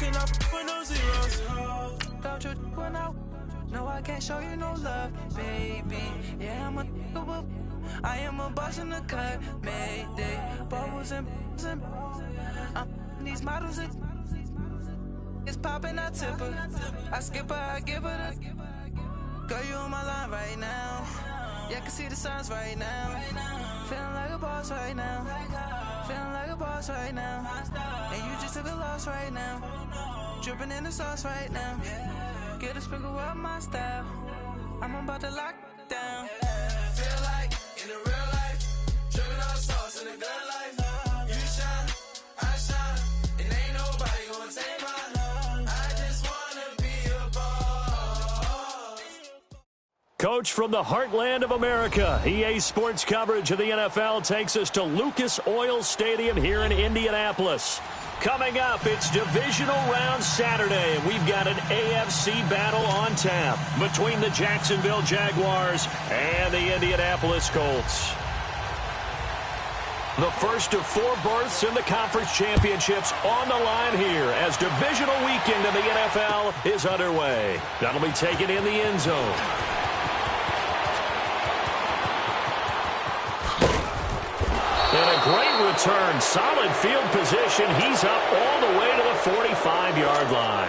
cannot with no zeros. Don't you when no, I can't show you no love, baby. Yeah, I am a boss in the cut, mayday. Bubbles and these models it's popping, I tip her. I skip her, I give her the. Girl, you on my line right now. Yeah, I can see the signs right now. Feeling like a boss right now. Feeling like a boss right now. And you just took a loss right now. Dripping in the sauce right now. Get a sprinkle of my style. I'm about to lock down. Feel like in the real life, dripping all sauce in the good life. You shine, I shine, and ain't nobody gonna take my love. I just wanna be a boss. Coach from the heartland of America, EA Sports coverage of the NFL takes us to Lucas Oil Stadium here in Indianapolis. Coming up, it's Divisional Round Saturday, and we've got an AFC battle on tap between the Jacksonville Jaguars and the Indianapolis Colts. The first of 4 berths in the conference championships on the line here as divisional weekend in the NFL is underway. That'll be taken in the end zone. And a great return, solid field position. He's up all the way to the 45-yard line.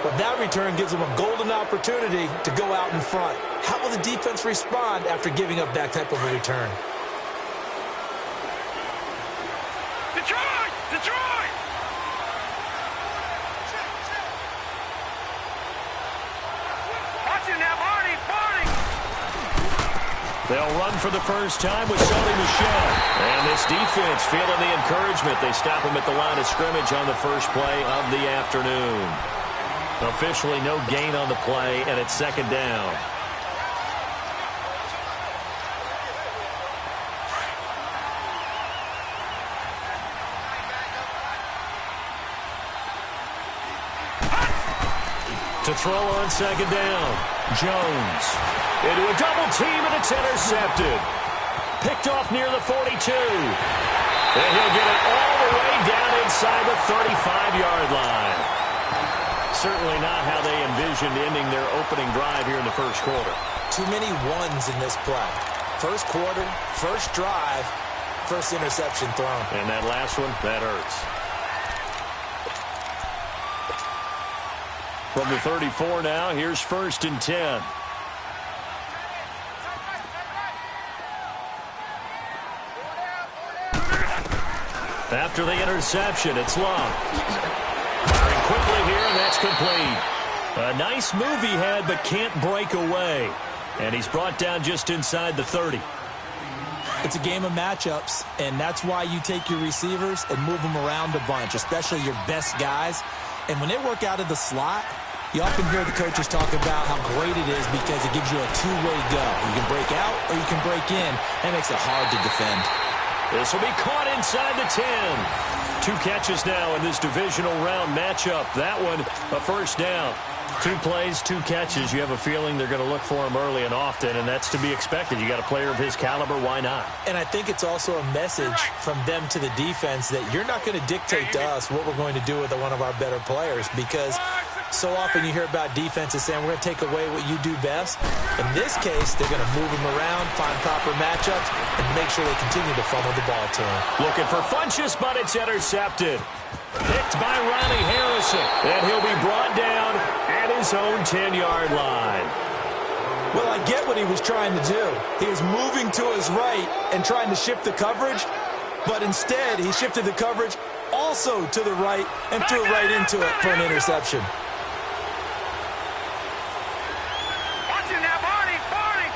Well, that return gives him a golden opportunity to go out in front. How will the defense respond after giving up that type of a return? Detroit! Detroit! Watch it now, Barney! Barney! They'll run for the first time with Sony Michel. And this defense feeling the encouragement. They stop him at the line of scrimmage on the first play of the afternoon. Officially no gain on the play, and it's second down. To throw on second down, Jones. Into a double team, and it's intercepted. Picked off near the 42. And he'll get it all the way down inside the 35-yard line. Certainly not how they envisioned ending their opening drive here in the first quarter. Too many ones in this play. First quarter, first drive, first interception thrown. And that last one, that hurts. From the 34 now, here's 1st and 10. After the interception, it's Long. Firing quickly here, and that's complete. A nice move he had, but can't break away. And he's brought down just inside the 30. It's a game of matchups, and that's why you take your receivers and move them around a bunch, especially your best guys. And when they work out of the slot, you often hear the coaches talk about how great it is because it gives you a two-way go. You can break out or you can break in. That makes it hard to defend. This will be caught inside the 10. 2 catches now in this divisional round matchup. That one, a first down. 2 plays, 2 catches. You have a feeling they're going to look for him early and often, and that's to be expected. You got a player of his caliber, why not? And I think it's also a message from them to the defense that you're not going to dictate to us what we're going to do with one of our better players, because so often you hear about defenses saying we're going to take away what you do best. In this case, they're going to move him around, find proper matchups, and make sure they continue to funnel the ball to him. Looking for Funchess, but it's intercepted. Picked by Ronnie Harrison, and he'll be brought down at his own 10-yard line. Well, I get what he was trying to do. He was moving to his right and trying to shift the coverage, but instead he shifted the coverage also to the right and threw it right into it for an interception. Watch it now, Barney! Barney!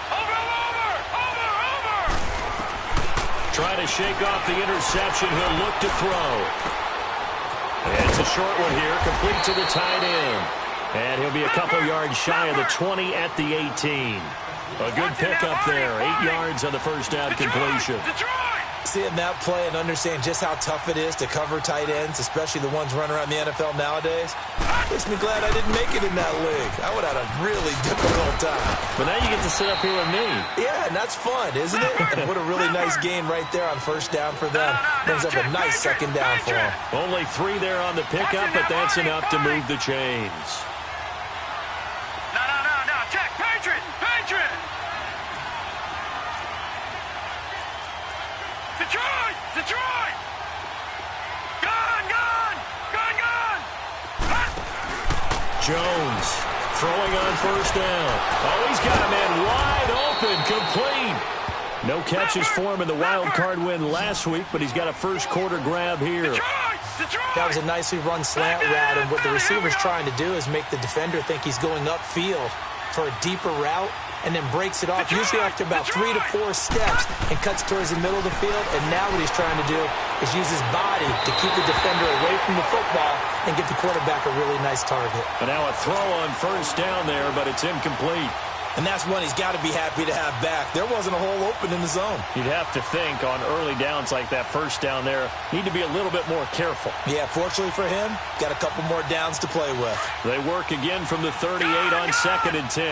Over! Trying to shake off the interception. He'll look to throw. And it's a short one here, complete to the tight end. And he'll be a couple yards shy of the 20 at the 18. A good pickup there, 8 yards on the first down completion. Detroit! Seeing that play and understanding just how tough it is to cover tight ends, especially the ones running around the NFL nowadays, makes me glad I didn't make it in that league. I would have had a really difficult time. But now you get to sit up here with me. Yeah, and that's fun, isn't it? And what a really nice gain right there on first down for them. Brings up a nice second down for them. Only 3 there on the pickup, but that's enough to move the chains. No. Check. Patriot. Detroit. Gun. Jones throwing on first down. Oh, he's got a man wide open, complete. No catches for him in the wild card win last week, but he's got a first quarter grab here. That was a nicely run slant route, and what the receiver's trying to do is make the defender think he's going upfield for a deeper route, and then breaks it off, usually after about 3 to 4 steps, and cuts towards the middle of the field. And now what he's trying to do is use his body to keep the defender away from the football and get the quarterback a really nice target. And now a throw on first down there, but it's incomplete. And that's one he's got to be happy to have back. There wasn't a hole open in the zone. You'd have to think on early downs like that first down there, need to be a little bit more careful. Yeah, fortunately for him, got a couple more downs to play with. They work again from the 38 on 2nd and 10.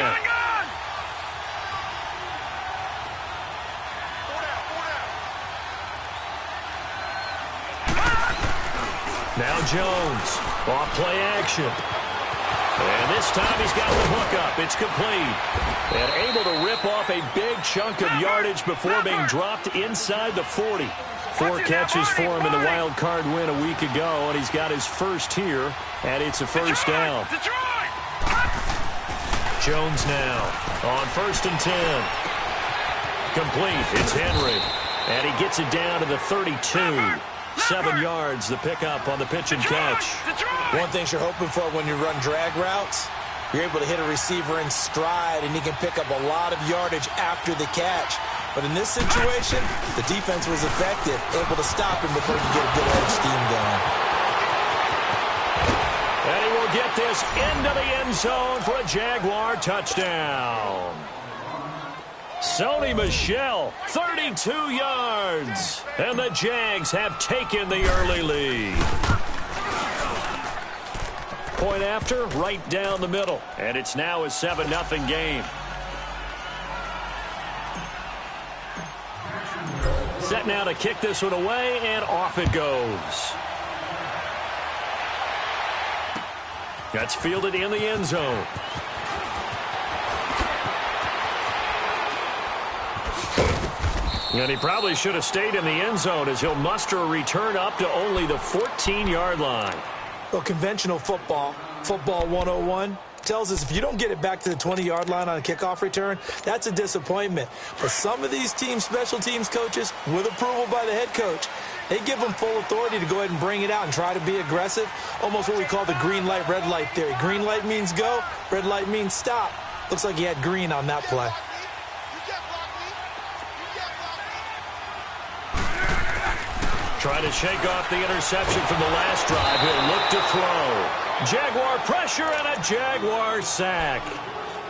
Now Jones, off play action. And this time he's got the hook up. It's complete. And able to rip off a big chunk of yardage before being dropped inside the 40. 4 catches for him in the wild card win a week ago, and he's got his first here, and it's a first down. Jones now on 1st and 10. Complete. It's Henry. And he gets it down to the 32. 7 yards, the pickup on the pitch and catch. One thing you're hoping for when you run drag routes, you're able to hit a receiver in stride, and he can pick up a lot of yardage after the catch. But in this situation, the defense was effective, able to stop him before he could get a good edge scheme going. And he will get this into the end zone for a Jaguar touchdown. Sony Michel, 32 yards. And the Jags have taken the early lead. Point after, right down the middle. And it's now a 7-0 game. Set now to kick this one away, and off it goes. That's fielded in the end zone. And he probably should have stayed in the end zone as he'll muster a return up to only the 14-yard line. Well, conventional football 101, tells us if you don't get it back to the 20-yard line on a kickoff return, that's a disappointment. But some of these teams, special teams coaches, with approval by the head coach, they give them full authority to go ahead and bring it out and try to be aggressive, almost what we call the green light, red light theory. Green light means go, red light means stop. Looks like he had green on that play. Trying to shake off the interception from the last drive. He'll look to throw. Jaguar pressure and a Jaguar sack.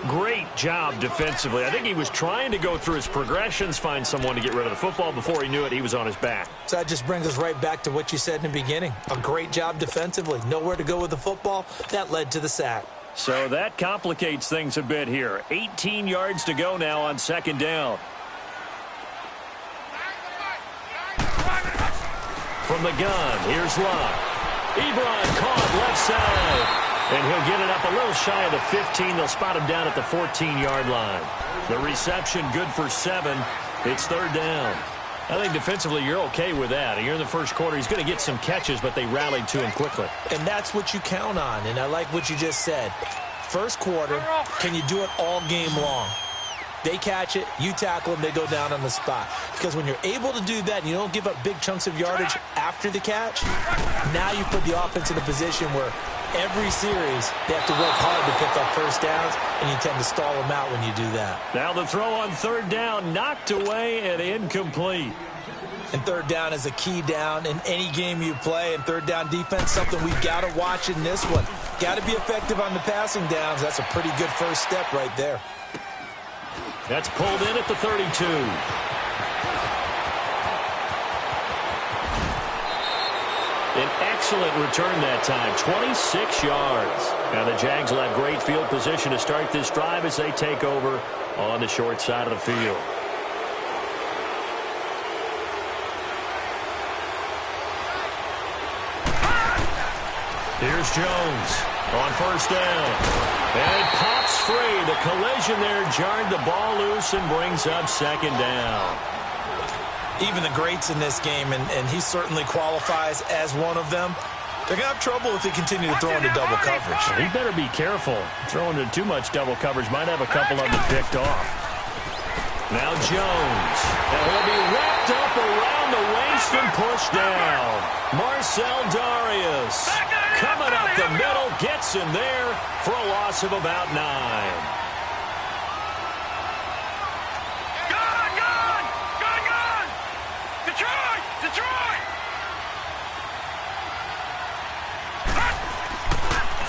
Great job defensively. I think he was trying to go through his progressions, find someone to get rid of the football. Before he knew it, he was on his back. So that just brings us right back to what you said in the beginning. A great job defensively. Nowhere to go with the football. That led to the sack. So that complicates things a bit here. 18 yards to go now on 2nd down. From the gun, here's Locke. Ebron caught left side. And he'll get it up a little shy of the 15. They'll spot him down at the 14-yard line. The reception good for 7. It's 3rd down. I think defensively you're okay with that. Here in the first quarter, he's going to get some catches, but they rallied to him quickly. And that's what you count on, and I like what you just said. First quarter, can you do it all game long? They catch it, you tackle them, they go down on the spot. Because when you're able to do that and you don't give up big chunks of yardage after the catch, now you put the offense in a position where every series they have to work hard to pick up first downs, and you tend to stall them out when you do that. Now the throw on 3rd down, knocked away and incomplete. And 3rd down is a key down in any game you play. And 3rd down defense, something we've got to watch in this one. Got to be effective on the passing downs. That's a pretty good first step right there. That's pulled in at the 32. excellent return that time, 26 yards. Now the Jags will have great field position to start this drive as they take over on the short side of the field. Here's Jones on first down. And it pops free. The collision there jarred the ball loose and brings up second down. Even the greats in this game, and he certainly qualifies as one of them, they're going to have trouble if they continue to throw into double coverage. He better be careful. Throwing into too much double coverage might have a couple of them picked off. Now Jones. And he'll be wrapped up around the waist and pushed down. Marcel Darius coming up the middle, gets him there for a loss of about 9. Detroit!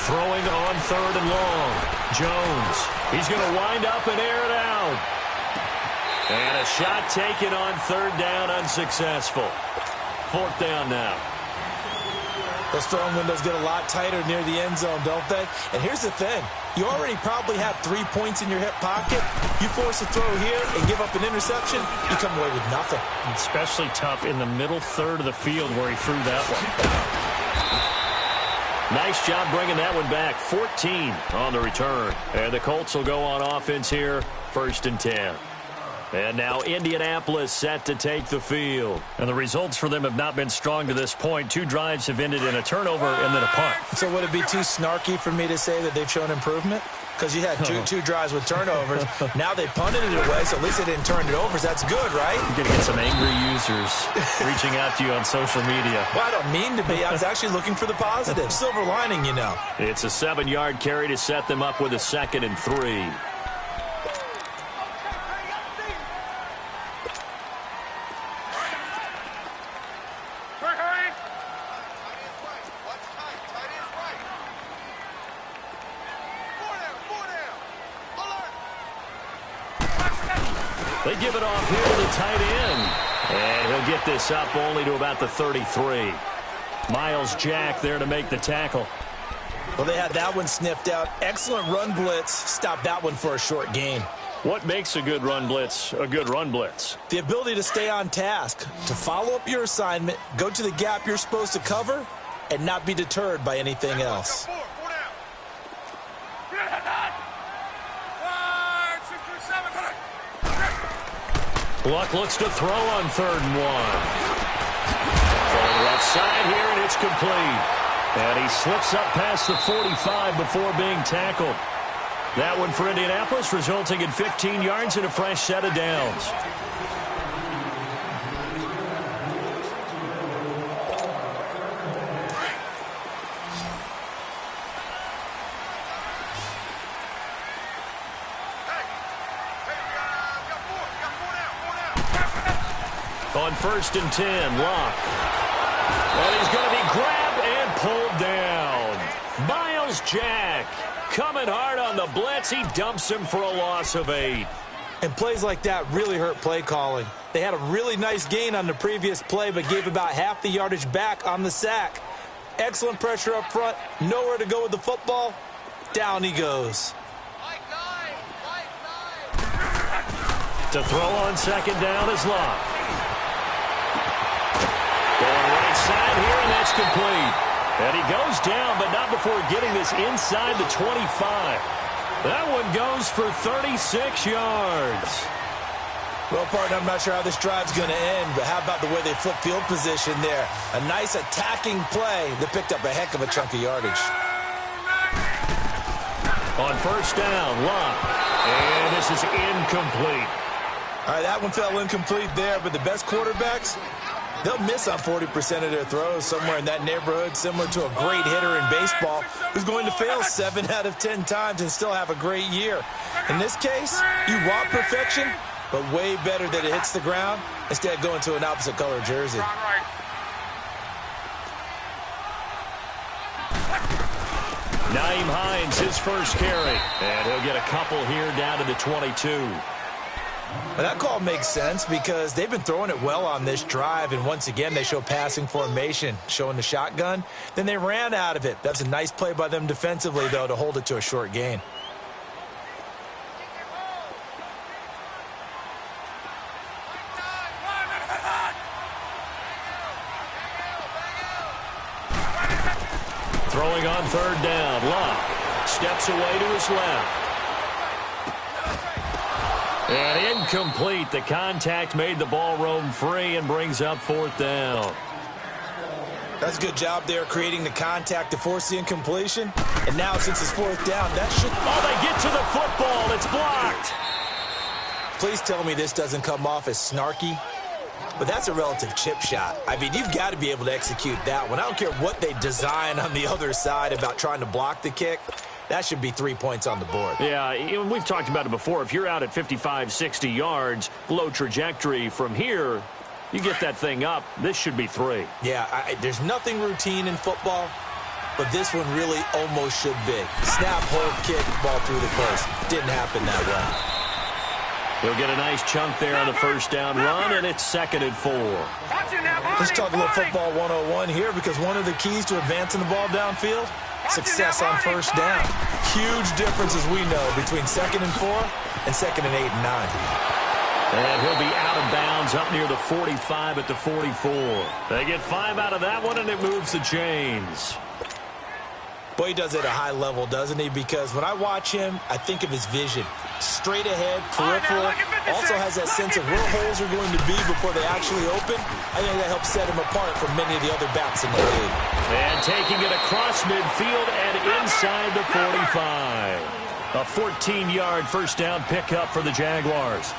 Throwing on third and long. Jones. He's going to wind up and air it out. And a shot taken on third down, unsuccessful. Fourth down now. Those throwing windows get a lot tighter near the end zone, don't they? And here's the thing. You already probably have 3 points in your hip pocket. You force a throw here and give up an interception, you come away with nothing. Especially tough in the middle third of the field where he threw that one. Nice job bringing that one back. 14 on the return. And the Colts will go on offense here. 1st and 10. And now Indianapolis set to take the field. And the results for them have not been strong to this point. 2 drives have ended in a turnover and then a punt. So would it be too snarky for me to say that they've shown improvement? Because you had two drives with turnovers. Now they punted it away, so at least they didn't turn it over. So that's good, right? You're going to get some angry users reaching out to you on social media. Well, I don't mean to be. I was actually looking for the positive. Silver lining, you know. It's a 7-yard carry to set them up with a 2nd and 3. They give it off here to the tight end. And he'll get this up only to about the 33. Miles Jack there to make the tackle. Well, they had that one sniffed out. Excellent run blitz. Stopped that one for a short gain. What makes a good run blitz a good run blitz? The ability to stay on task, to follow up your assignment, go to the gap you're supposed to cover, and not be deterred by anything else. Luck looks to throw on 3rd and 1. From the left side here, and it's complete. And he slips up past the 45 before being tackled. That one for Indianapolis, resulting in 15 yards and a fresh set of downs. On 1st and 10, Locke. And he's going to be grabbed and pulled down. Miles Jack coming hard on the blitz. He dumps him for a loss of 8. And plays like that really hurt play calling. They had a really nice gain on the previous play, but gave about half the yardage back on the sack. Excellent pressure up front. Nowhere to go with the football. Down he goes. To throw on 2nd down is Locke. Going right side here, and that's complete. And he goes down, but not before getting this inside the 25. That one goes for 36 yards. Well, partner, I'm not sure how this drive's going to end, but how about the way they flip field position there? A nice attacking play that picked up a heck of a chunk of yardage. On 1st down, Locke. And this is incomplete. All right, that one fell incomplete there, but the best quarterbacks, they'll miss on 40% of their throws, somewhere in that neighborhood, similar to a great hitter in baseball who's going to fail 7 out of 10 times and still have a great year. In this case, you want perfection, but way better that it hits the ground instead of going to an opposite color jersey. Nyheim Hines, his first carry. And he'll get a couple here down to the 22. Well, that call makes sense because they've been throwing it well on this drive, and once again they show passing formation, showing the shotgun. Then they ran out of it. That's a nice play by them defensively, though, to hold it to a short gain. Throwing on third down. Luck steps away to his left. And incomplete. The contact made the ball roam free and brings up fourth down. That's a good job there creating the contact to force the incompletion. And now since it's fourth down, that should... Oh, they get to the football. It's blocked. Please tell me this doesn't come off as snarky. But that's a relative chip shot. I mean, you've got to be able to execute that one. I don't care what they design on the other side about trying to block the kick. That should be 3 points on the board. Yeah, we've talked about it before. If you're out at 55, 60 yards, low trajectory from here, you get that thing up, this should be 3. Yeah, there's nothing routine in football, but this one really almost should be. Snap, hold, kick, ball through the place. Didn't happen that way. He'll get a nice chunk there on the first down run, and it's 2nd and 4. Let's talk a little football 101 here, because one of the keys to advancing the ball downfield, success on first down. Huge difference, as we know, between 2nd and 4 and 2nd and 8 and 9. And he'll be out of bounds up near the 45 at the 44. They get 5 out of that one, and it moves the chains. Boy, he does it at a high level, doesn't he? Because when I watch him, I think of his vision. Straight ahead, peripheral, also has that sense of where holes are going to be before they actually open. I think that helps set him apart from many of the other backs in the league. And taking it across midfield and inside the 45. A 14-yard first down pickup for the Jaguars.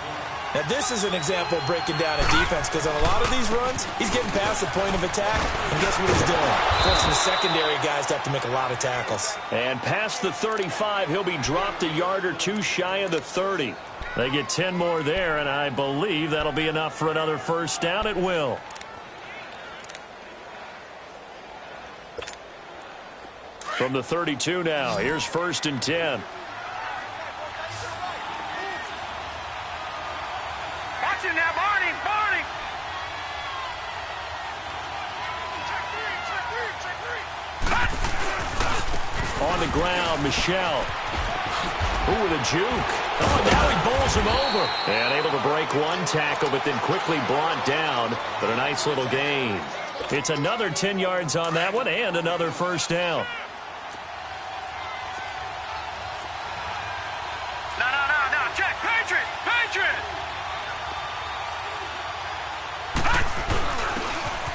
Now, this is an example of breaking down a defense, because on a lot of these runs, he's getting past the point of attack, and guess what he's doing? Forcing the secondary guys to have to make a lot of tackles. And past the 35, he'll be dropped a yard or two shy of the 30. They get 10 more there, and I believe that'll be enough for another first down. It will. From the 32 now, here's 1st and 10. On the ground, Michelle. Ooh, with a juke. Oh, now he bowls him over. And able to break one tackle, but then quickly brought down. But a nice little gain. It's another 10 yards on that one and another first down. No. Check. Patriot.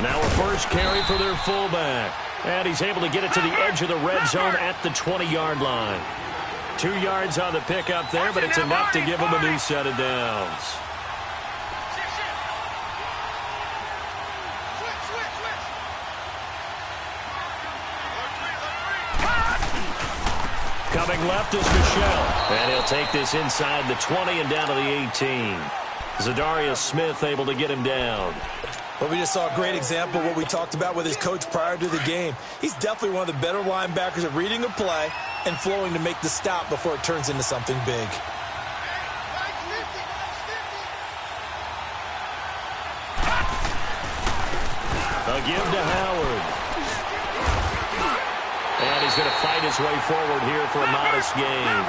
Now a first carry for their fullback. And he's able to get it to the edge of the red zone at the 20-yard line. 2 yards on the pickup there, but it's enough to give him a new set of downs. Coming left is Michelle. And he'll take this inside the 20 and down to the 18. Zadarius Smith able to get him down. But we just saw a great example of what we talked about with his coach prior to the game. He's definitely one of the better linebackers at reading a play and flowing to make the stop before it turns into something big. A give to Howard. And he's going to fight his way forward here for a modest gain.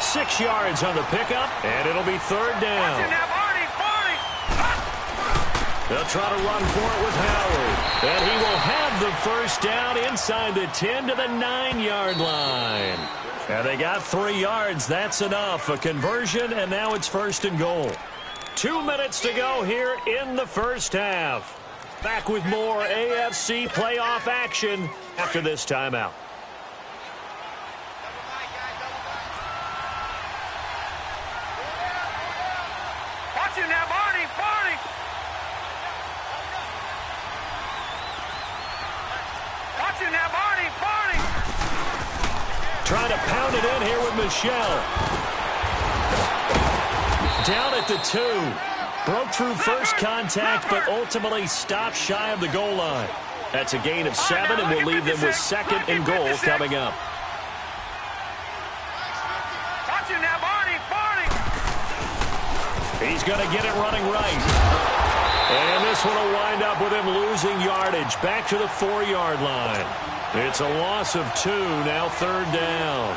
6 yards on the pickup, and it'll be 3rd down. They'll try to run for it with Howard. And he will have the first down inside the 10 to the 9-yard line. And they got 3 yards. That's enough. A conversion, and now it's 1st and goal. 2 minutes to go here in the first half. Back with more AFC playoff action after this timeout. Watch him now, Barney. Trying to pound it in here with Michelle. Down at the 2. Broke through first contact, but ultimately stopped shy of the goal line. That's a gain of 7, and we'll leave them with 2nd and goal coming up. Watch him now, Barney. He's going to get it running right. And this one will wind up with him losing yardage back to the 4-yard line. It's a loss of 2, now 3rd down.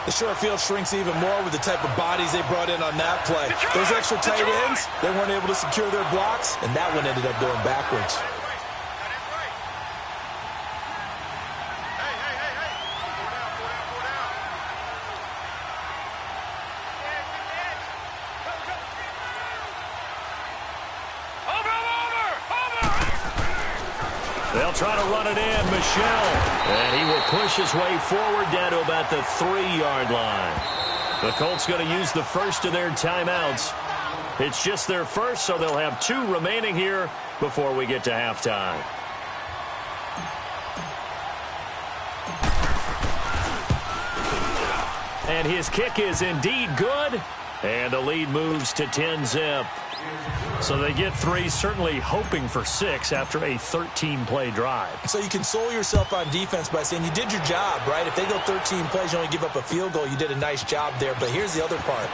The short field shrinks even more with the type of bodies they brought in on that play. Those extra tight ends, they weren't able to secure their blocks, and that one ended up going backwards. They'll try to run it in, Michel. And he will push his way forward down to about the 3-yard line. The Colts going to use the first of their timeouts. It's just their first, so they'll have 2 remaining here before we get to halftime. And his kick is indeed good. And the lead moves to 10-zip. So they get 3, certainly hoping for 6 after a 13-play drive. So you console yourself on defense by saying you did your job, right? If they go 13 plays, you only give up a field goal, you did a nice job there. But here's the other part.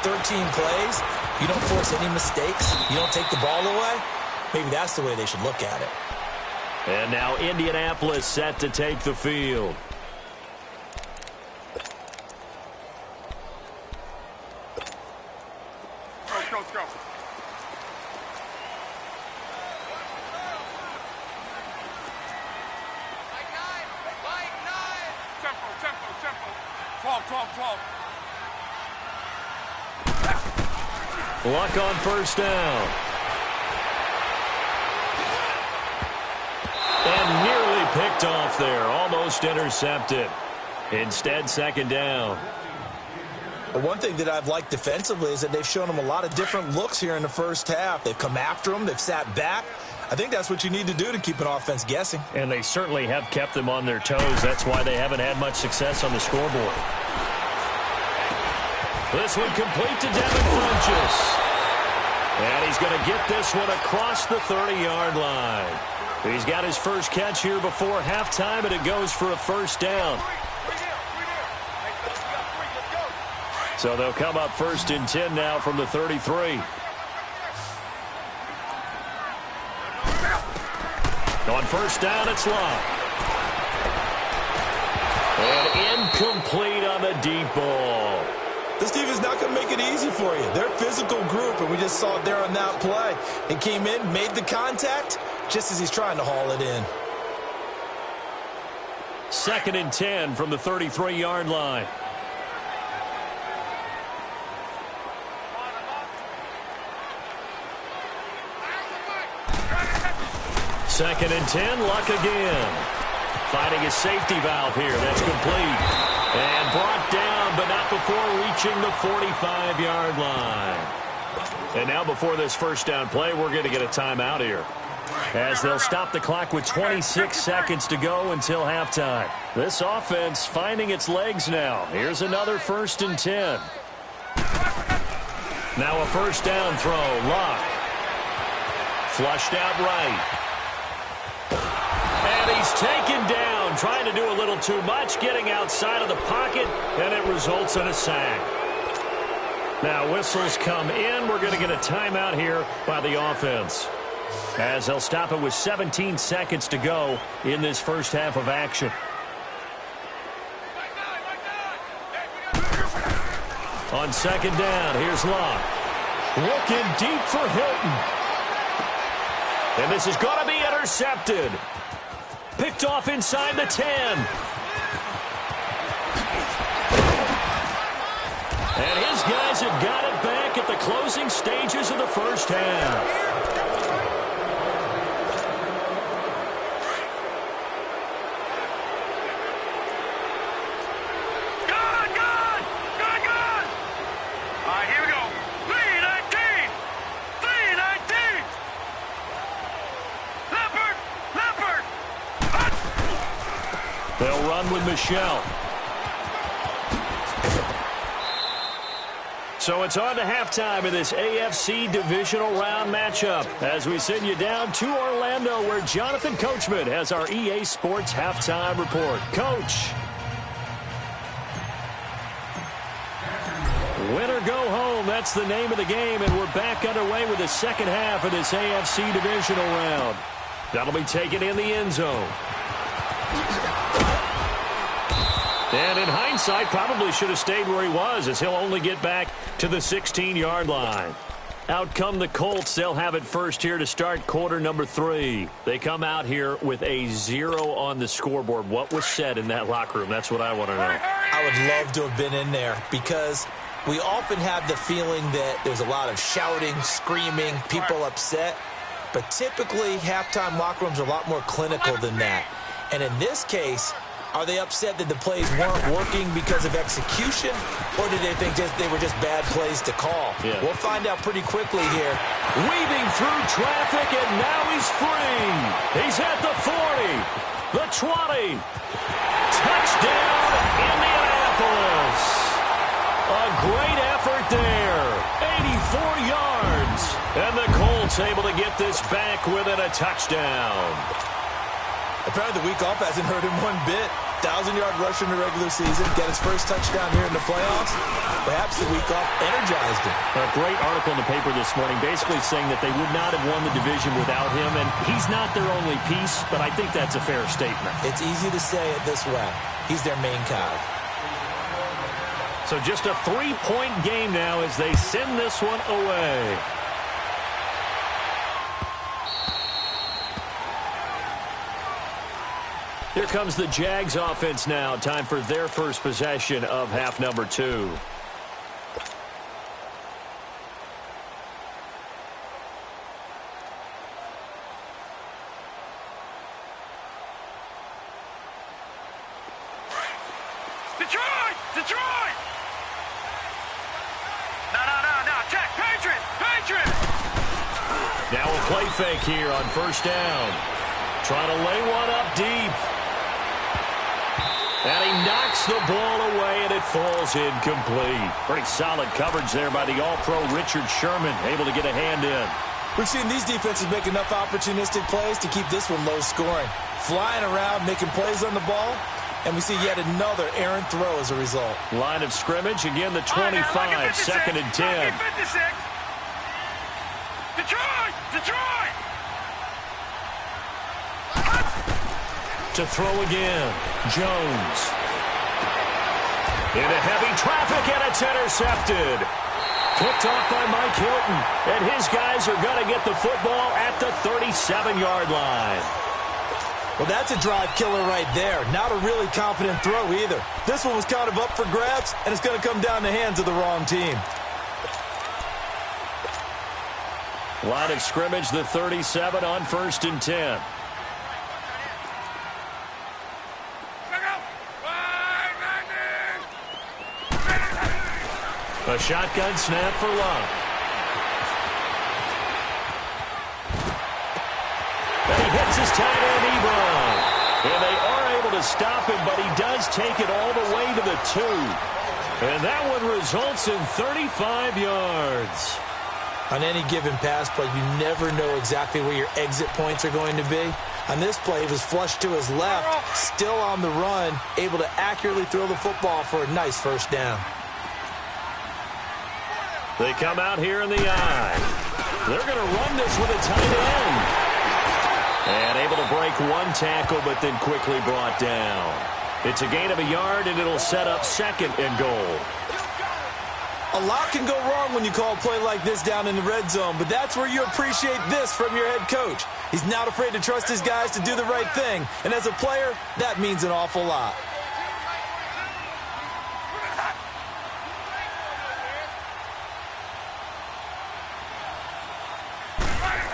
13 plays, you don't force any mistakes, you don't take the ball away. Maybe that's the way they should look at it. And now Indianapolis set to take the field. Go. Tempo. 12. Luck on first down. And nearly picked off there. Almost intercepted. Instead, 2nd down. But one thing that I've liked defensively is that they've shown them a lot of different looks here in the first half. They've come after them. They've sat back. I think that's what you need to do to keep an offense guessing. And they certainly have kept them on their toes. That's why they haven't had much success on the scoreboard. This one complete to Devin Funchess. And he's going to get this one across the 30-yard line. He's got his first catch here before halftime, and it goes for a first down. So they'll come up 1st and 10 now from the 33. On first down, it's Locke. And incomplete on the deep ball. This defense is not going to make it easy for you. They're a physical group, and we just saw it there on that play. It came in, made the contact, just as he's trying to haul it in. 2nd and 10 from the 33-yard line. Second and 10, Luck again. Finding his safety valve here. That's complete. And brought down, but not before reaching the 45-yard line. And now before this first down play, we're going to get a timeout here, as they'll stop the clock with 26 seconds to go until halftime. This offense finding its legs now. Here's another 1st and 10. Now a first down throw. Luck. Flushed out right. And he's taken down, trying to do a little too much, getting outside of the pocket, and it results in a sack. Now whistles come in. We're going to get a timeout here by the offense, as they'll stop it with 17 seconds to go in this first half of action. On second down, here's Locke. Looking deep for Hilton. And this is going to be intercepted. Picked off inside the 10. And his guys have got it back at the closing stages of the first half. They'll run with Michel. So it's on to halftime in this AFC divisional round matchup, as we send you down to Orlando, where Jonathan Coachman has our EA Sports halftime report. Coach. Win or go home, that's the name of the game, and we're back underway with the second half of this AFC divisional round. That'll be taken in the end zone. And in hindsight, probably should have stayed where he was, as he'll only get back to the 16-yard line. Out come the Colts. They'll have it first here to start quarter number 3. They come out here with a 0 on the scoreboard. What was said in that locker room? That's what I want to know. I would love to have been in there because we often have the feeling that there's a lot of shouting, screaming, people upset. But typically, halftime locker rooms are a lot more clinical than that. And in this case, are they upset that the plays weren't working because of execution, or did they think they were just bad plays to call? Yeah. We'll find out pretty quickly here. Weaving through traffic, and now he's free. He's at the 40, the 20. Touchdown, Indianapolis. A great effort there. 84 yards. And the Colts able to get this back within a touchdown. Apparently the week off hasn't hurt him one bit. 1,000-yard rush in the regular season. Get his first touchdown here in the playoffs. Perhaps the week off energized him. A great article in the paper this morning basically saying that they would not have won the division without him. And he's not their only piece, but I think that's a fair statement. It's easy to say it this way. He's their main cog. So just a 3-point game now as they send this one away. Here comes the Jags offense now. Time for their first possession of half number 2. Detroit! Detroit! No. Check. Patriot! Now a play fake here on first down. Trying to lay one up deep. And he knocks the ball away, and it falls incomplete. Pretty solid coverage there by the All-Pro Richard Sherman, able to get a hand in. We've seen these defenses make enough opportunistic plays to keep this one low scoring. Flying around, making plays on the ball, and we see yet another errant throw as a result. Line of scrimmage, again the 25, second and 10. 56. Detroit! To throw again, Jones. Into heavy traffic, and it's intercepted. Picked off by Mike Hilton, and his guys are going to get the football at the 37-yard line. Well, that's a drive killer right there. Not a really confident throw either. This one was kind of up for grabs, and it's going to come down the hands of the wrong team. Line of scrimmage, the 37 on first and 10. A shotgun snap for Love. And he hits his tight end, Ebron. And they are able to stop him, but he does take it all the way to the 2. And that one results in 35 yards. On any given pass play, you never know exactly where your exit points are going to be. On this play, he was flushed to his left, still on the run, able to accurately throw the football for a nice first down. They come out here in the I. They're going to run this with a tight end. And able to break one tackle, but then quickly brought down. It's a gain of a yard, and it'll set up second and goal. A lot can go wrong when you call a play like this down in the red zone, but that's where you appreciate this from your head coach. He's not afraid to trust his guys to do the right thing, and as a player, that means an awful lot.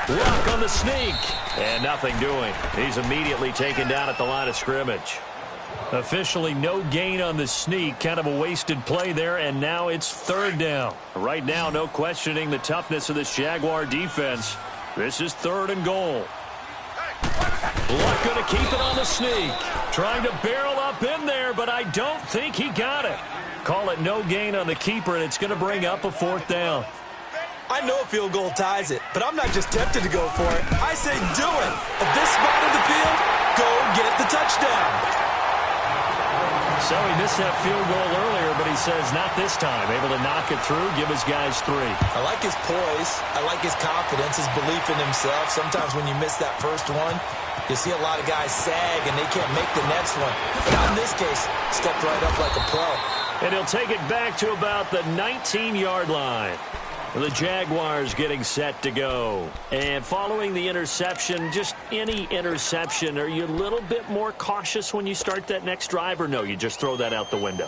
Luck on the sneak. And nothing doing. He's immediately taken down at the line of scrimmage. Officially no gain on the sneak. Kind of a wasted play there, and now it's third down. Right now, no questioning the toughness of this Jaguar defense. This is third and goal. Luck going to keep it on the sneak. Trying to barrel up in there, but I don't think he got it. Call it no gain on the keeper, and it's going to bring up a fourth down. I know a field goal ties it, but I'm not just tempted to go for it. I say do it. At this spot of the field, go get the touchdown. So he missed that field goal earlier, but he says not this time. Able to knock it through, give his guys 3. I like his poise. I like his confidence, his belief in himself. Sometimes when you miss that first one, you see a lot of guys sag and they can't make the next one. But not in this case, stepped right up like a pro. And he'll take it back to about the 19-yard line. The Jaguars getting set to go. And following the interception, just any interception, are you a little bit more cautious when you start that next drive, or no, you just throw that out the window?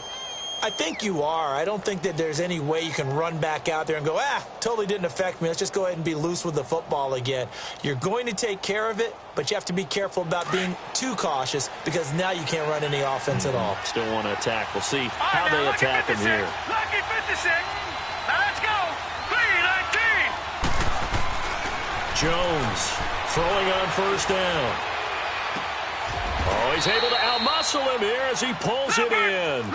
I think you are. I don't think that there's any way you can run back out there and go, totally didn't affect me. Let's just go ahead and be loose with the football again. You're going to take care of it, but you have to be careful about being too cautious because now you can't run any offense at all. Still want to attack. We'll see how they attack him here. Lucky 56. Now let's go. 3-19. Jones throwing on first down. Oh, he's able to outmuscle him here as he pulls it in.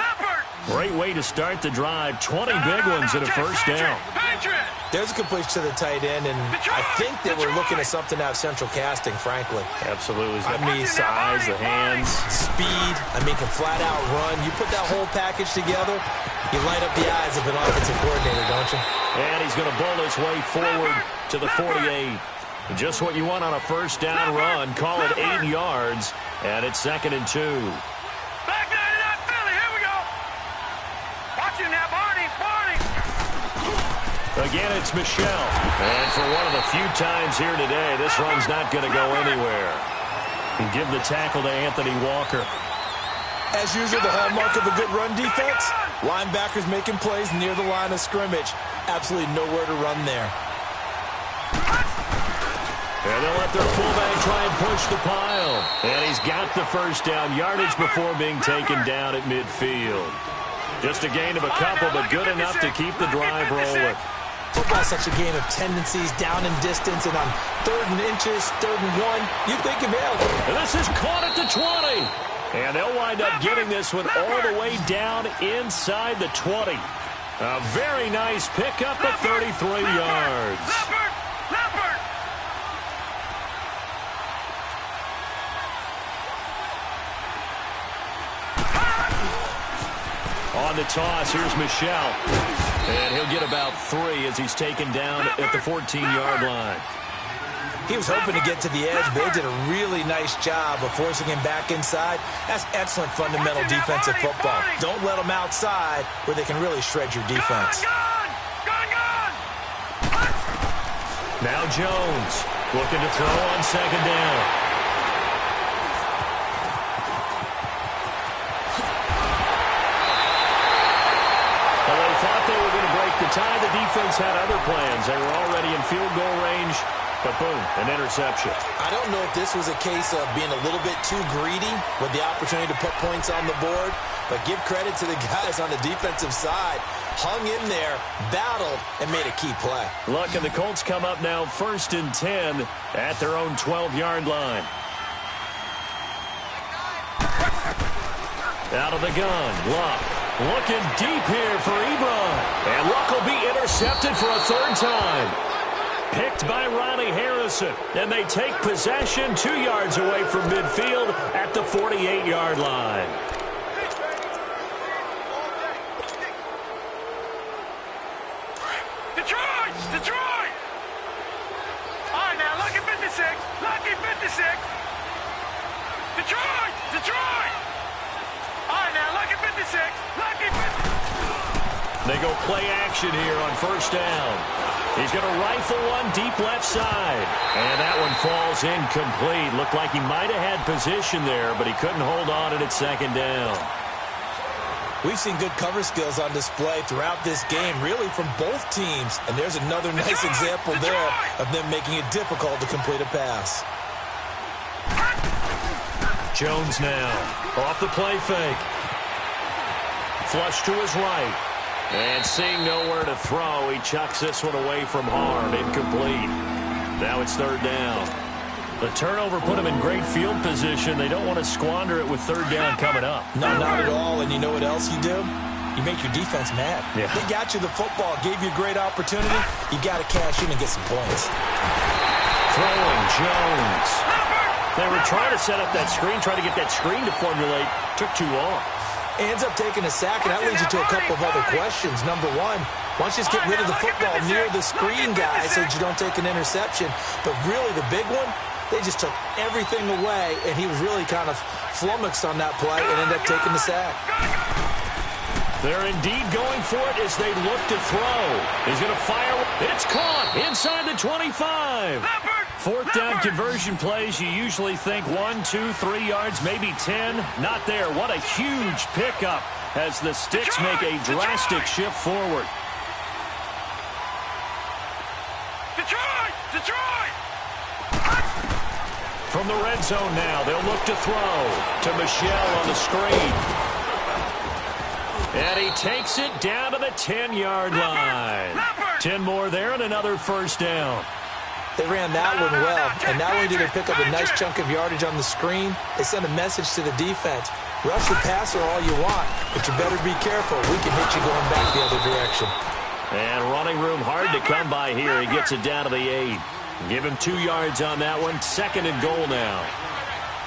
Great way to start the drive. 20 big ones and a first down. There's a completion to the tight end, and I think they were looking at something out of central casting, frankly. Absolutely. I mean, size, the hands, speed. I mean, can flat out run. You put that whole package together, you light up the eyes of an offensive coordinator, don't you? And he's going to bowl his way forward to the 48. Just what you want on a first down run. Call it 8 yards, and it's 2nd and 2. Back 99 Philly. Here we go. Watch him now, Barney. Again, it's Michelle. And for one of the few times here today, this run's not going to go anywhere. And give the tackle to Anthony Walker. As usual, the hallmark of a good run defense, linebackers making plays near the line of scrimmage. Absolutely nowhere to run there. And they'll let their fullback try and push the pile. And he's got the first down yardage before being taken down at midfield. Just a gain of a couple, but good enough to keep the drive rolling. Football's such a game of tendencies, down in distance, and on 3rd and inches, 3rd and 1, you think of it. And this is caught at the 20. And they'll wind up getting this one all the way down inside the 20. A very nice pickup of 33 yards. On the toss, here's Michelle. And he'll get about 3 as he's taken down at the 14-yard line. He was hoping to get to the edge, but they did a really nice job of forcing him back inside. That's excellent fundamental defensive football. Don't let them outside where they can really shred your defense. Now Jones looking to throw on 2nd down. The tie, the defense had other plans. They were already in field goal range, but boom, an interception. I don't know if this was a case of being a little bit too greedy with the opportunity to put points on the board, but give credit to the guys on the defensive side. Hung in there, battled, and made a key play. Look, and the Colts come up now 1st and 10 at their own 12-yard line. Out of the gun, Luck. Looking deep here for Ebron. And Luck will be intercepted for a 3rd time. Picked by Ronnie Harrison. And they take possession 2 yards away from midfield at the 48-yard line. Detroit! All right, now, Lucky 56. Detroit! All right, now, Lucky 56. They go play action here on 1st down. He's going to rifle one deep left side. And that one falls incomplete. Looked like he might have had position there, but he couldn't hold on it at 2nd down. We've seen good cover skills on display throughout this game, really from both teams. And there's another nice example there of them making it difficult to complete a pass. Jones now off the play fake. Flush to his right. And seeing nowhere to throw, he chucks this one away from harm. Incomplete. Now it's 3rd down. The turnover put him in great field position. They don't want to squander it with 3rd down coming up. No, not at all. And you know what else you do? You make your defense mad. Yeah. They got you the football, gave you a great opportunity. You got to cash in and get some points. Throwing Jones. They were trying to set up that screen, trying to get that screen to formulate. Took too long. Ends up taking a sack, and that leads you to a couple of other questions. Number one, why don't you just get rid of the football near the screen guy so that you don't take an interception? But really, the big one, they just took everything away, and he was really kind of flummoxed on that play and ended up taking the sack. They're indeed going for it as they look to throw. He's going to fire. It's caught inside the 25. Fourth down conversion plays, you usually think 1, 2, 3 yards, maybe 10. Not there. What a huge pickup as the Sticks make a drastic shift forward. Detroit! From the red zone now, they'll look to throw to Michel on the screen. And he takes it down to the 10-yard line. 10 more there and another first down. They ran that one well, and not only did they pick up a nice chunk of yardage on the screen, they sent a message to the defense. Rush the passer all you want, but you better be careful. We can hit you going back the other direction. And running room hard to come by here. He gets it down to the 8. Give him 2 yards on that one. 2nd and goal now.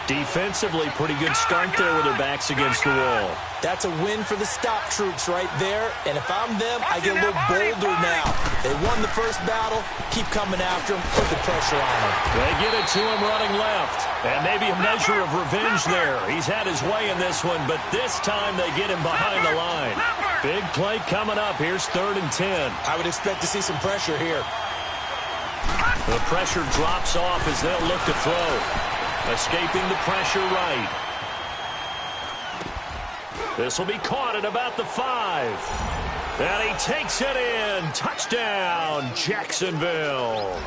Defensively, pretty good start there with their backs against the wall. That's a win for the stop troops right there. And if I'm them, I get a little bolder now. They won the first battle. Keep coming after them. Put the pressure on them. They get it to him running left. And maybe a measure of revenge there. He's had his way in this one, but this time they get him behind the line. Big play coming up. Here's 3rd and 10. I would expect to see some pressure here. The pressure drops off as they'll look to throw. Escaping the pressure right. This will be caught at about the 5. And he takes it in. Touchdown, Jacksonville.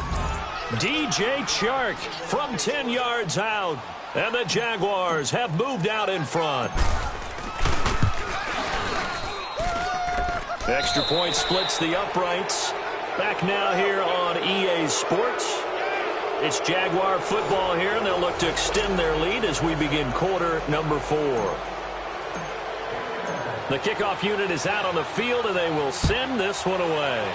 DJ Chark from 10 yards out. And the Jaguars have moved out in front. Extra point splits the uprights. Back now here on EA Sports. It's Jaguar football here, and they'll look to extend their lead as we begin quarter number 4. The kickoff unit is out on the field, and they will send this one away.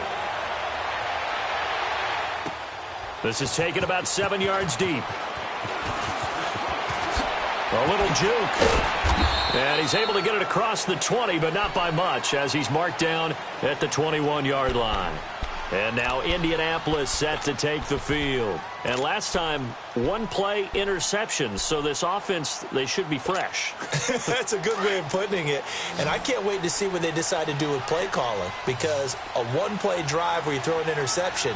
This is taken about 7 yards deep. A little juke. And he's able to get it across the 20, but not by much, as he's marked down at the 21-yard line. And now Indianapolis set to take the field. And last time, 1 play interception. So this offense, they should be fresh. That's a good way of putting it. And I can't wait to see what they decide to do with play calling. Because a 1-play drive where you throw an interception,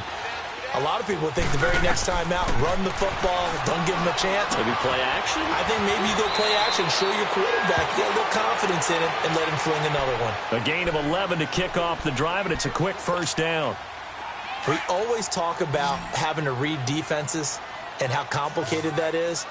a lot of people think the very next time out, run the football, don't give them a chance. Maybe play action? I think maybe you go play action, show your quarterback, get a little confidence in him, and let him fling another one. A gain of 11 to kick off the drive, and it's a quick first down. We always talk about having to read defenses and how complicated that is.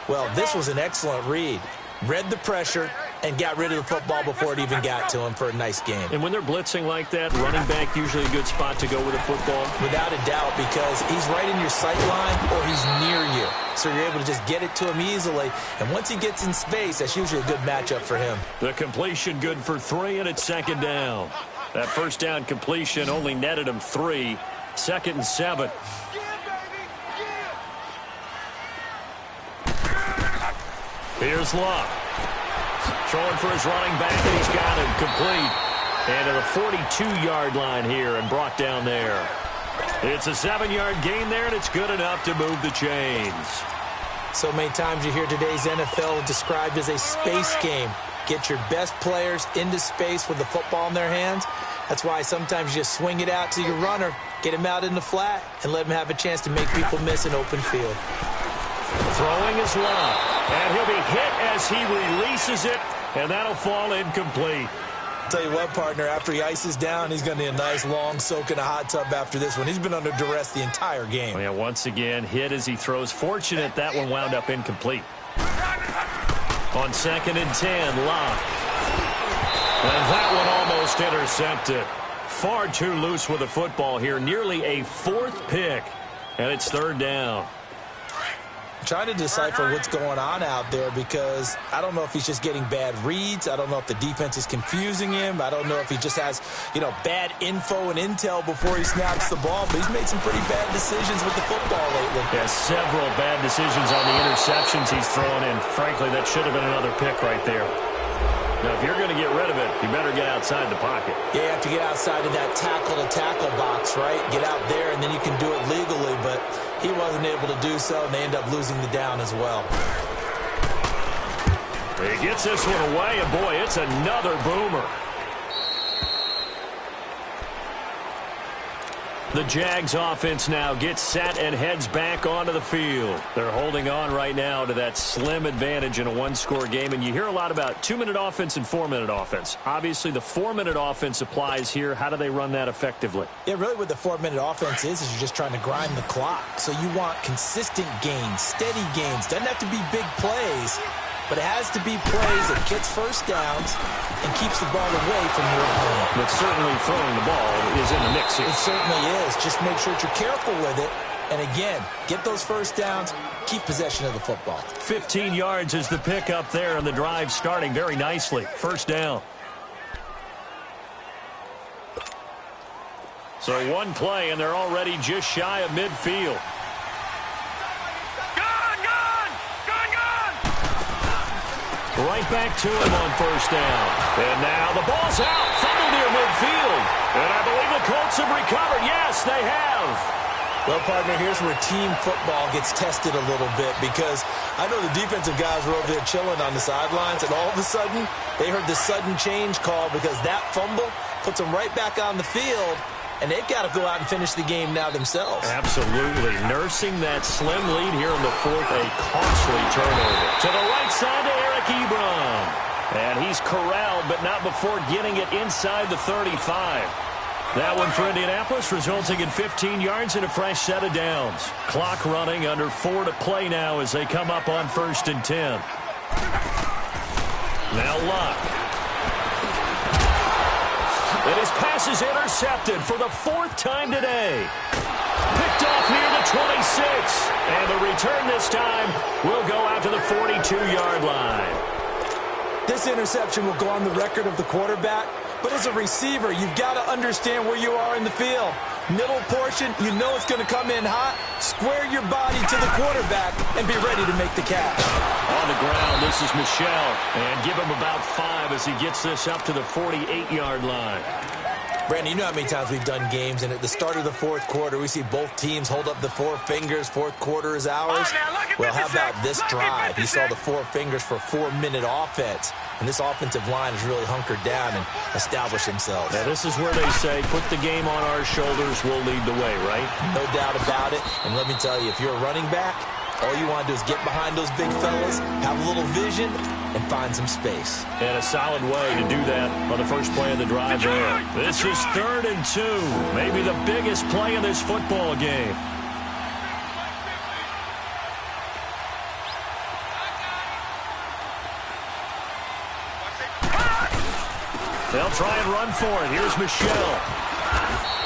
Well, this was an excellent read. Read the pressure and got rid of the football before it even got to him for a nice game. And when they're blitzing like that, running back usually a good spot to go with the football? Without a doubt, because he's right in your sight line or he's near you. So you're able to just get it to him easily. And once he gets in space, that's usually a good matchup for him. The completion good for 3, and it's 2nd down. That first down completion only netted him 3. 2nd and 7. Here's Luck. Throwing for his running back, and he's got him complete. And to the 42-yard line here and brought down there. It's a 7-yard gain there, and it's good enough to move the chains. So many times you hear today's NFL described as a space game. Get your best players into space with the football in their hands. That's why sometimes you just swing it out to your runner, get him out in the flat, and let him have a chance to make people miss an open field. Throwing is Luck, and he'll be hit as he releases it, and that'll fall incomplete. Tell you what, partner, after he ices down, he's going to need a nice long soak in a hot tub after this one. He's been under duress the entire game. Yeah, once again, hit as he throws. Fortunate that one wound up incomplete. On 2nd and 10, Luck. And that one almost intercepted. Far too loose with the football here. Nearly a 4th pick. And it's 3rd down. Trying to decipher what's going on out there because I don't know if he's just getting bad reads. I don't know if the defense is confusing him. I don't know if he just has, bad info and intel before he snaps the ball. But he's made some pretty bad decisions with the football lately. Yeah, several bad decisions on the interceptions he's thrown in. Frankly, that should have been another pick right there. Now, if you're going to get rid of it, you better get outside the pocket. Yeah, you have to get outside of that tackle-to-tackle box, right? Get out there, and then you can do it legally, but he wasn't able to do so, and they end up losing the down as well. He gets this one away, and boy, it's another boomer. The Jags offense now gets set and heads back onto the field. They're holding on right now to that slim advantage in a one-score game, and you hear a lot about 2-minute offense and 4-minute offense. Obviously, the 4-minute offense applies here. How do they run that effectively? Yeah, really what the 4-minute offense is you're just trying to grind the clock. So you want consistent gains, steady gains. Doesn't have to be big plays, but it has to be plays that gets first downs and keeps the ball away from your opponent. But certainly throwing the ball is in the mix here. It certainly is. Just make sure that you're careful with it. And again, get those first downs, keep possession of the football. 15 yards is the pickup there, and the drive starting very nicely. First down. So one play, and they're already just shy of midfield. Right back to him on first down. And now the ball's out. Fumble near midfield. And I believe the Colts have recovered. Yes, they have. Well, partner, here's where team football gets tested a little bit, because I know the defensive guys were over there chilling on the sidelines, and all of a sudden they heard the sudden change call because that fumble puts them right back on the field. And they've got to go out and finish the game now themselves. Absolutely. Nursing that slim lead here in the fourth, a costly turnover. To the right side to Eric Ebron. And he's corralled, but not before getting it inside the 35. That one for Indianapolis, resulting in 15 yards and a fresh set of downs. Clock running, under 4 to play now as they come up on 1st and 10. Now Luck. And his pass is intercepted for the 4th time today. Picked off near the 26. And the return this time will go out to the 42-yard line. This interception will go on the record of the quarterback. But as a receiver, you've got to understand where you are in the field. Middle portion, you know it's going to come in hot. Square your body to the quarterback and be ready to make the catch. On the ground, this is Michel. And give him about 5 as he gets this up to the 48-yard line. Brandon, you know how many times we've done games, and at the start of the 4th quarter, we see both teams hold up the 4 fingers. 4th quarter is ours. Well, how about this drive? You saw the 4 fingers for 4-minute offense. And this offensive line has really hunkered down and established themselves. Now, this is where they say, put the game on our shoulders, we'll lead the way, right? No doubt about it. And let me tell you, if you're a running back, all you want to do is get behind those big fellas, have a little vision, and find some space. And a solid way to do that on the first play of the drive there. This is 3rd and 2, maybe the biggest play of this football game. They'll try and run for it. Here's Michel.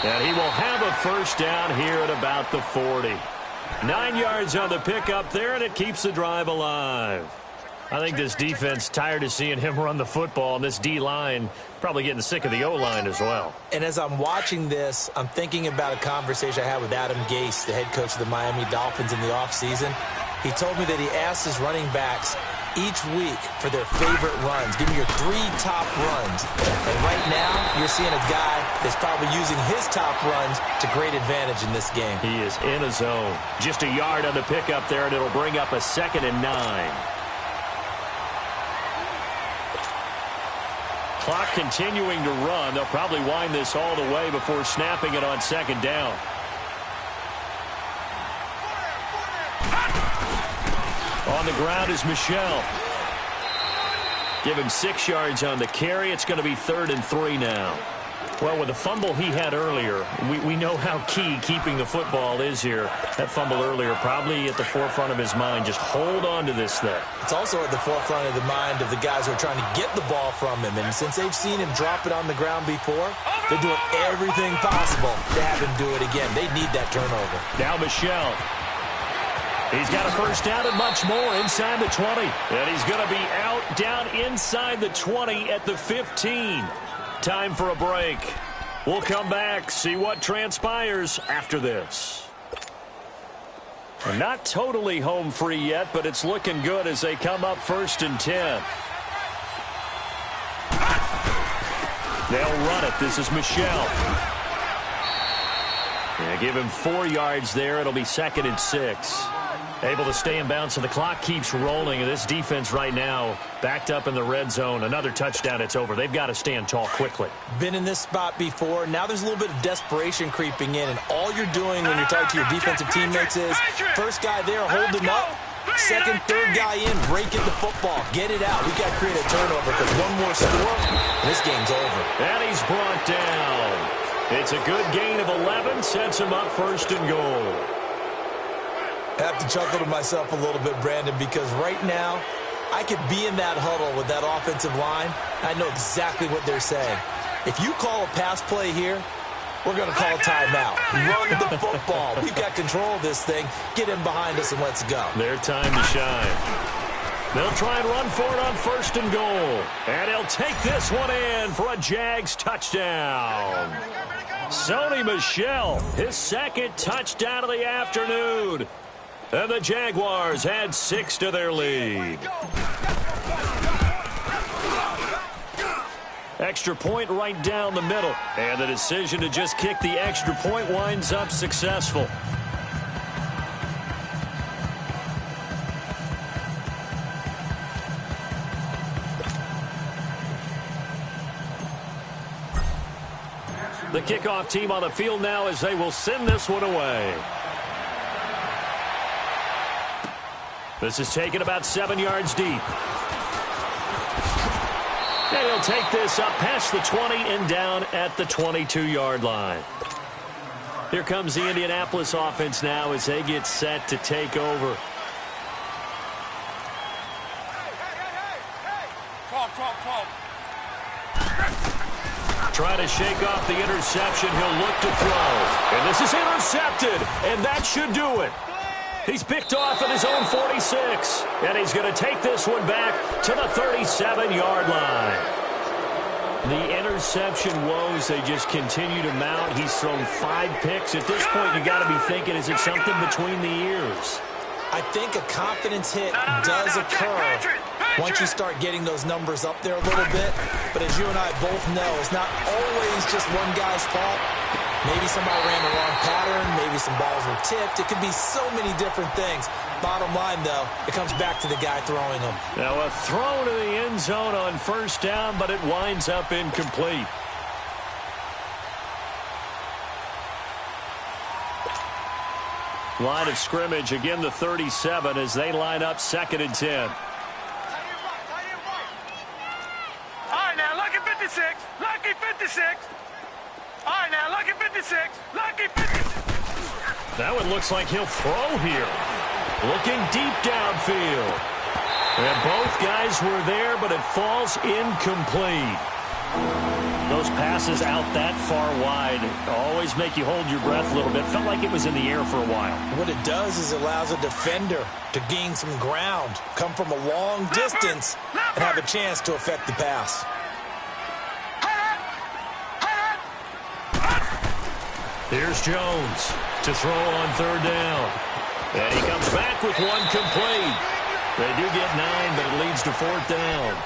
And he will have a first down here at about the 40. 9 yards on the pickup there, and it keeps the drive alive. I think this defense tired of seeing him run the football, and this D-line probably getting sick of the O-line as well. And as I'm watching this, I'm thinking about a conversation I had with Adam Gase, the head coach of the Miami Dolphins in the offseason. He told me that he asked his running backs each week for their favorite runs. Give me your 3 top runs. And right now, you're seeing a guy that's probably using his top runs to great advantage in this game. He is in a zone. Just a yard on the pickup there, and it'll bring up a 2nd and 9. Clock continuing to run. They'll probably wind this all the way before snapping it on 2nd down. On the ground is Michel. Give him 6 yards on the carry. It's going to be 3rd and 3 now. Well, with the fumble he had earlier, we know how key keeping the football is here. That fumble earlier probably at the forefront of his mind. Just hold on to this thing. It's also at the forefront of the mind of the guys who are trying to get the ball from him. And since they've seen him drop it on the ground before, they're doing everything possible to have him do it again. They need that turnover. Now Michel. He's got a first down and much more inside the 20. And he's going to be out down inside the 20 at the 15. Time for a break. We'll come back, see what transpires after this. We're not totally home free yet, but it's looking good as they come up 1st and 10. They'll run it. This is Michelle. Yeah, give him 4 yards there. It'll be 2nd and 6. Able to stay in bounds, so the clock keeps rolling. And this defense right now backed up in the red zone. Another touchdown, it's over. They've got to stand tall quickly. Been in this spot before. Now there's a little bit of desperation creeping in. And all you're doing when you're talking to your defensive teammates is first guy there, hold him up. Second, third guy in, break it the football. Get it out. We've got to create a turnover because one more score, and this game's over. And he's brought down. It's a good gain of 11. Sets him up 1st and goal. I have to chuckle to myself a little bit, Brandon, because right now I could be in that huddle with that offensive line. I know exactly what they're saying. If you call a pass play here, we're going to call a timeout. Run the football. We've got control of this thing. Get in behind us and let's go. Their time to shine. They'll try and run for it on 1st and goal. And he'll take this one in for a Jags touchdown. Sony Michel, his 2nd touchdown of the afternoon. And the Jaguars add 6 to their lead. Extra point right down the middle. And the decision to just kick the extra point winds up successful. The kickoff team on the field now as they will send this one away. This is taken about 7 yards deep. And he'll take this up past the 20 and down at the 22-yard line. Here comes the Indianapolis offense now as they get set to take over. Trying to shake off the interception. He'll look to throw. And this is intercepted. And that should do it. He's picked off at his own 46. And he's going to take this one back to the 37-yard line. The interception woes, they just continue to mount. He's thrown 5 picks. At this point, you got to be thinking, is it something between the ears? I think a confidence hit does occur once you start getting those numbers up there a little bit. But as you and I both know, it's not always just one guy's fault. Maybe somebody ran the wrong pattern. Maybe some balls were tipped. It could be so many different things. Bottom line, though, it comes back to the guy throwing them. Now a throw to the end zone on 1st down, but it winds up incomplete. Line of scrimmage, again the 37 as they line up 2nd and 10. All right, now, lucky 56. Lucky 56. All right, now, lucky 56. Lucky 56. That one looks like he'll throw here. Looking deep downfield. And both guys were there, but it falls incomplete. Those passes out that far wide always make you hold your breath a little bit. Felt like it was in the air for a while. What it does is it allows a defender to gain some ground, come from a long distance, and have a chance to affect the pass. Here's Jones to throw on 3rd down. And he comes back with one complete. They do get 9, but it leads to 4th down.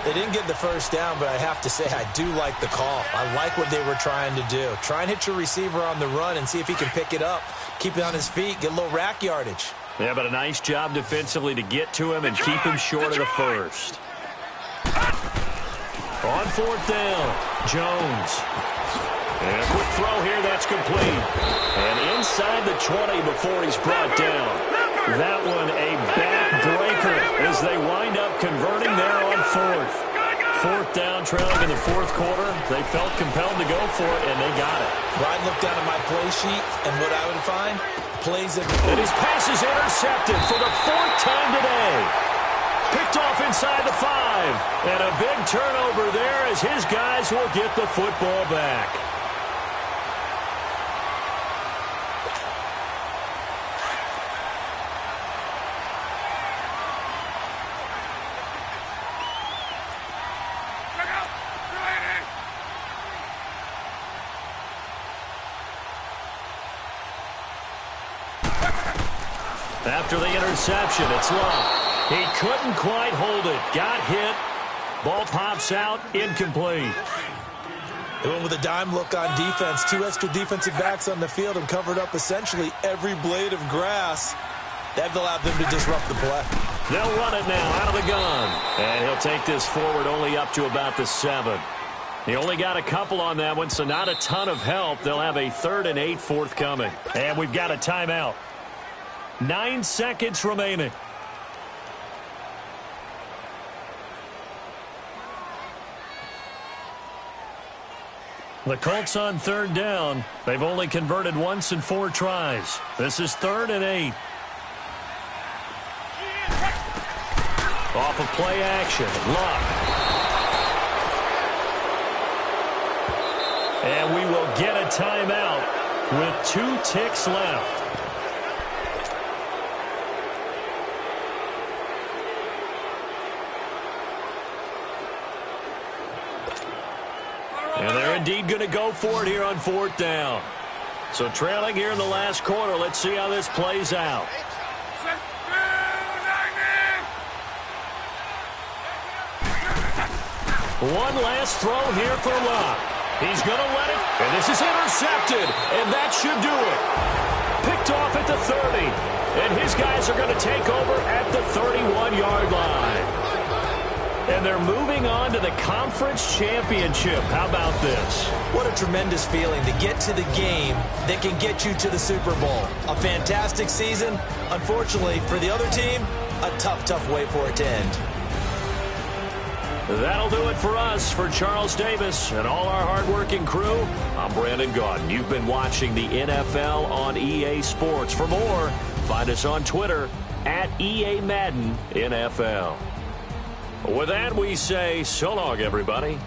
They didn't get the 1st down, but I have to say I do like the call. I like what they were trying to do. Try and hit your receiver on the run and see if he can pick it up. Keep it on his feet, get a little rack yardage. Yeah, but a nice job defensively to get to him and keep him short of the 1st. On 4th down, Jones. And a quick throw here, that's complete. And inside the 20 before he's brought down. That one a backbreaker as they wind up converting there on 4th. 4th down, trailing in the 4th quarter. They felt compelled to go for it, and they got it. I'd look down at my play sheet, and what I would find, plays that... And his pass is intercepted for the 4th time today. Picked off inside the 5. And a big turnover there as his guys will get the football back. After the interception, it's Love. He couldn't quite hold it. Got hit. Ball pops out. Incomplete. They went with a dime look on defense. 2 extra defensive backs on the field and covered up essentially every blade of grass. That allowed them to disrupt the play. They'll run it now out of the gun. And he'll take this forward only up to about the 7. He only got a couple on that one, so not a ton of help. They'll have a 3rd and 8 forthcoming. And we've got a timeout. 9 seconds remaining. The Colts on 3rd down. They've only converted once in 4 tries. This is 3rd and 8. Off of play action. Luck. And we will get a timeout with 2 ticks left. And they're indeed going to go for it here on 4th down. So trailing here in the last quarter. Let's see how this plays out. One last throw here for Luck. He's going to let it, and this is intercepted, and that should do it. Picked off at the 30, and his guys are going to take over at the 31-yard line. And they're moving on to the conference championship. How about this? What a tremendous feeling to get to the game that can get you to the Super Bowl. A fantastic season. Unfortunately, for the other team, a tough, tough way for it to end. That'll do it for us. For Charles Davis and all our hardworking crew, I'm Brandon Gaudin. You've been watching the NFL on EA Sports. For more, find us on Twitter at EA Madden NFL. With that, we say so long, everybody.